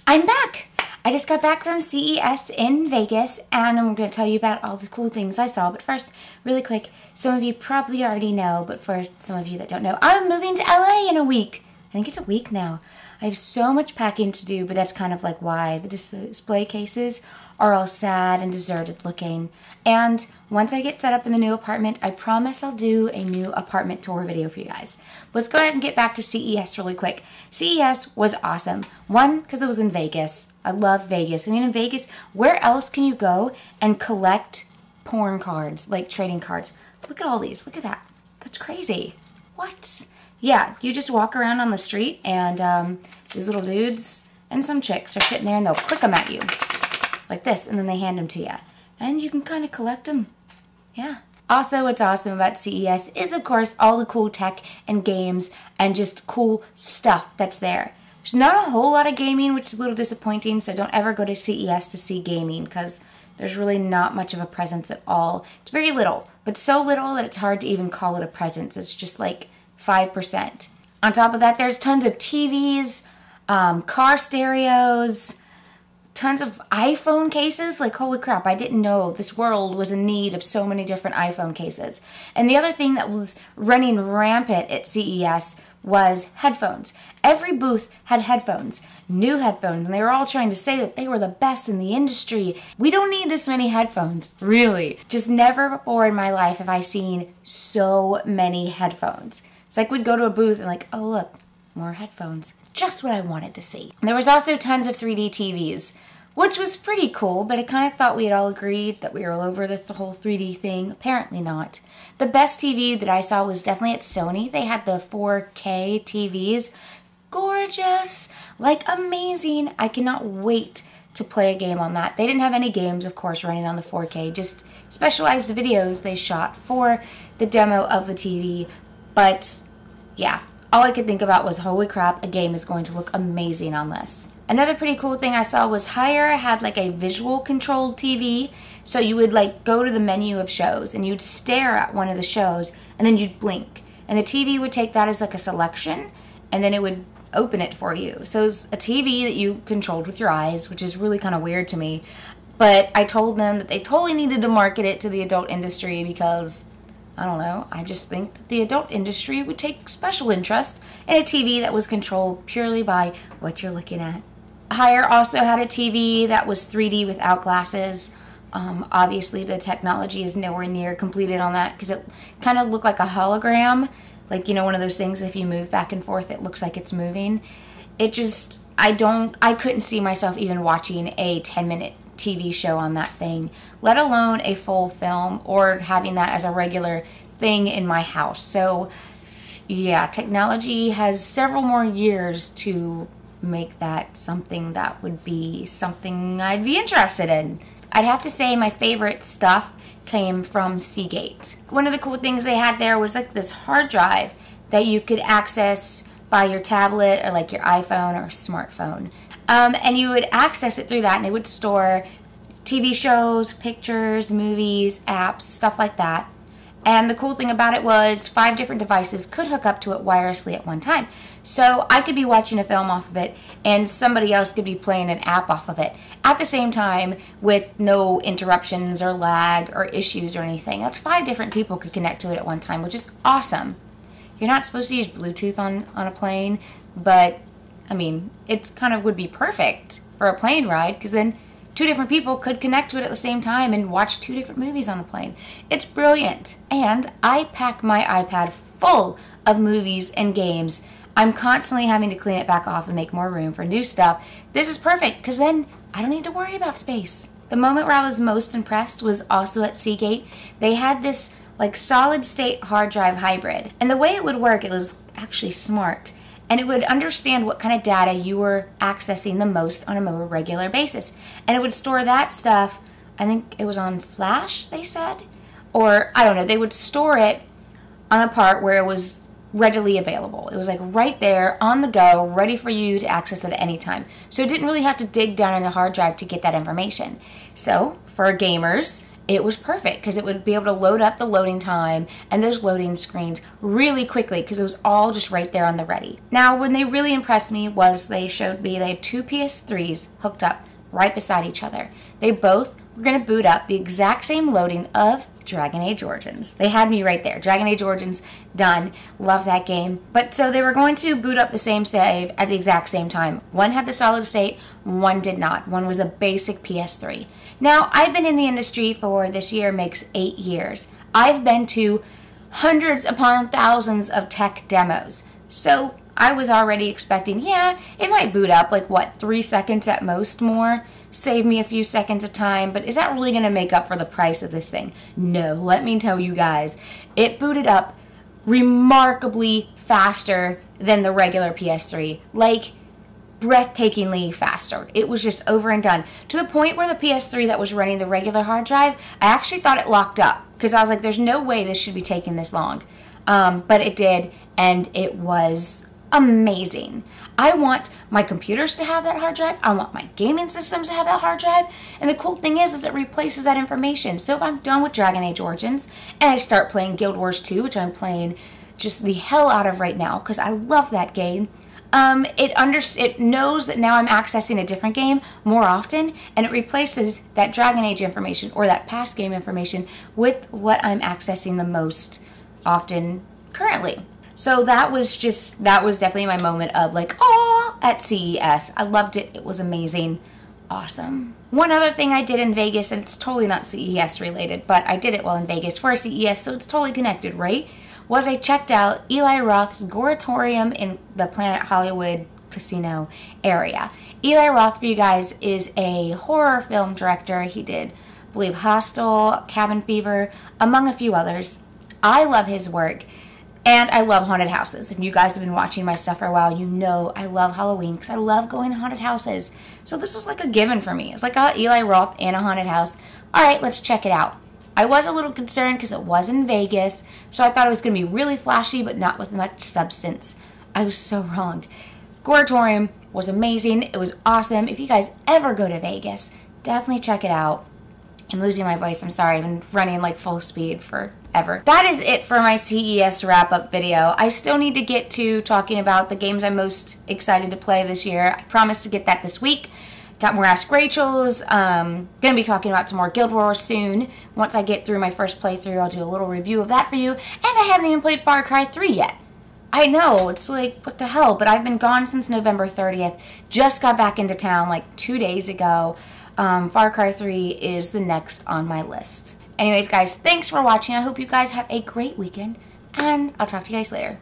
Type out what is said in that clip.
I'm back! I just got back from CES in Vegas, and I'm going to tell you about all the cool things I saw. But first, really quick, some of you probably already know, but for some of you that don't know, I'm moving to LA in a week. I think it's a week now. I have so much packing to do, but that's kind of like why the display cases are all sad and deserted looking. And once I get set up in the new apartment, I promise I'll do a new apartment tour video for you guys. Let's go ahead and get back to CES really quick. CES was awesome. One, because it was in Vegas. I love Vegas. I mean, in Vegas, where else can you go and collect porn cards, like trading cards? Look at all these. Look at that. That's crazy. What? Yeah, you just walk around on the street and these little dudes and some chicks are sitting there and they'll click them at you like this, and then they hand them to you. And you can kind of collect them. Yeah. Also, what's awesome about CES is, of course, all the cool tech and games and just cool stuff that's there. There's not a whole lot of gaming, which is a little disappointing, so don't ever go to CES to see gaming because there's really not much of a presence at all. It's very little, but so little that it's hard to even call it a presence. It's just like 5%. On top of that, there's tons of TVs, car stereos, tons of iPhone cases. Like, holy crap, I didn't know this world was in need of so many different iPhone cases. And the other thing that was running rampant at CES was headphones. Every booth had headphones, new headphones, and they were all trying to say that they were the best in the industry. We don't need this many headphones, really. Just never before in my life have I seen so many headphones. It's like we'd go to a booth and like, oh look, more headphones. Just what I wanted to see. There was also tons of 3D TVs, which was pretty cool, but I kind of thought we had all agreed that we were all over the whole 3D thing. Apparently not. The best TV that I saw was definitely at Sony. They had the 4K TVs. Gorgeous. Like, amazing. I cannot wait to play a game on that. They didn't have any games, of course, running on the 4K. Just specialized videos they shot for the demo of the TV. But, yeah. All I could think about was, holy crap, a game is going to look amazing on this. Another pretty cool thing I saw was Hire had like a visual controlled TV. So you would like go to the menu of shows and you'd stare at one of the shows and then you'd blink. And the TV would take that as like a selection and then it would open it for you. So it was a TV that you controlled with your eyes, which is really kind of weird to me. But I told them that they totally needed to market it to the adult industry because, I don't know, I just think that the adult industry would take special interest in a TV that was controlled purely by what you're looking at. Hire also had a TV that was 3D without glasses. Obviously, the technology is nowhere near completed on that because it kind of looked like a hologram. Like, you know, one of those things, if you move back and forth, it looks like it's moving. It just, I couldn't see myself even watching a 10-minute TV show on that thing, let alone a full film or having that as a regular thing in my house. So yeah, technology has several more years to make that something that would be something I'd be interested in. I'd have to say my favorite stuff came from Seagate. One of the cool things they had there was like this hard drive that you could access by your tablet or like your iPhone or smartphone. And you would access it through that and it would store TV shows, pictures, movies, apps, stuff like that. And the cool thing about it was 5 different devices could hook up to it wirelessly at one time. So I could be watching a film off of it and somebody else could be playing an app off of it at the same time with no interruptions or lag or issues or anything. That's 5 different people could connect to it at one time, which is awesome. You're not supposed to use Bluetooth on a plane, but I mean, it kind of would be perfect for a plane ride because then 2 different people could connect to it at the same time and watch 2 different movies on a plane. It's brilliant. And I pack my iPad full of movies and games. I'm constantly having to clean it back off and make more room for new stuff. This is perfect because then I don't need to worry about space. The moment where I was most impressed was also at Seagate. They had this like solid state hard drive hybrid. And the way it would work, it was actually smart. And it would understand what kind of data you were accessing the most on a more regular basis. And it would store that stuff, I think it was on flash, they said? Or, I don't know, they would store it on the part where it was readily available. It was like right there, on the go, ready for you to access it at any time. So it didn't really have to dig down in a hard drive to get that information. So, for gamers it was perfect because it would be able to load up the loading time and those loading screens really quickly because it was all just right there on the ready. Now, when they really impressed me was they showed me they had two PS3s hooked up right beside each other. They both were going to boot up the exact same loading of Dragon Age Origins. They had me right there. Dragon Age Origins, done. Love that game. But so they were going to boot up the same save at the exact same time. One had the solid state, one did not. One was a basic PS3. Now, I've been in the industry for, this year makes 8 years. I've been to hundreds upon thousands of tech demos. So I was already expecting, yeah, it might boot up like, what, 3 seconds at most more? Save me a few seconds of time, but is that really going to make up for the price of this thing? No, let me tell you guys, it booted up remarkably faster than the regular PS3. Like, breathtakingly faster. It was just over and done. To the point where the PS3 that was running the regular hard drive, I actually thought it locked up. Because I was like, there's no way this should be taking this long. But it did, and it was amazing. I want my computers to have that hard drive. I want my gaming systems to have that hard drive. And the cool thing is it replaces that information. So if I'm done with Dragon Age Origins and I start playing Guild Wars 2, which I'm playing just the hell out of right now because I love that game, it knows that now I'm accessing a different game more often, and it replaces that Dragon Age information or that past game information with what I'm accessing the most often currently. So that was definitely my moment of like, oh, at CES. I loved it. It was amazing. Awesome. One other thing I did in Vegas, and it's totally not CES related, but I did it while in Vegas for CES, so it's totally connected, right? Was I checked out Eli Roth's Goratorium in the Planet Hollywood casino area. Eli Roth, for you guys, is a horror film director. He did, I believe, Hostel, Cabin Fever, among a few others. I love his work. And I love haunted houses. If you guys have been watching my stuff for a while, you know I love Halloween because I love going to haunted houses. So this was like a given for me. It's like Eli Roth and a haunted house. All right, let's check it out. I was a little concerned because it was in Vegas, so I thought it was going to be really flashy but not with much substance. I was so wrong. Goratorium was amazing. It was awesome. If you guys ever go to Vegas, definitely check it out. I'm losing my voice. I'm sorry. I've been running like full speed forever. That is it for my CES wrap-up video. I still need to get to talking about the games I'm most excited to play this year. I promised to get that this week. Got more Ask Rachel's. Gonna be talking about some more Guild Wars soon. Once I get through my first playthrough, I'll do a little review of that for you. And I haven't even played Far Cry 3 yet. I know, it's like, what the hell? But I've been gone since November 30th. Just got back into town like 2 days ago. Far Cry 3 is the next on my list. Anyways, guys, thanks for watching. I hope you guys have a great weekend, and I'll talk to you guys later.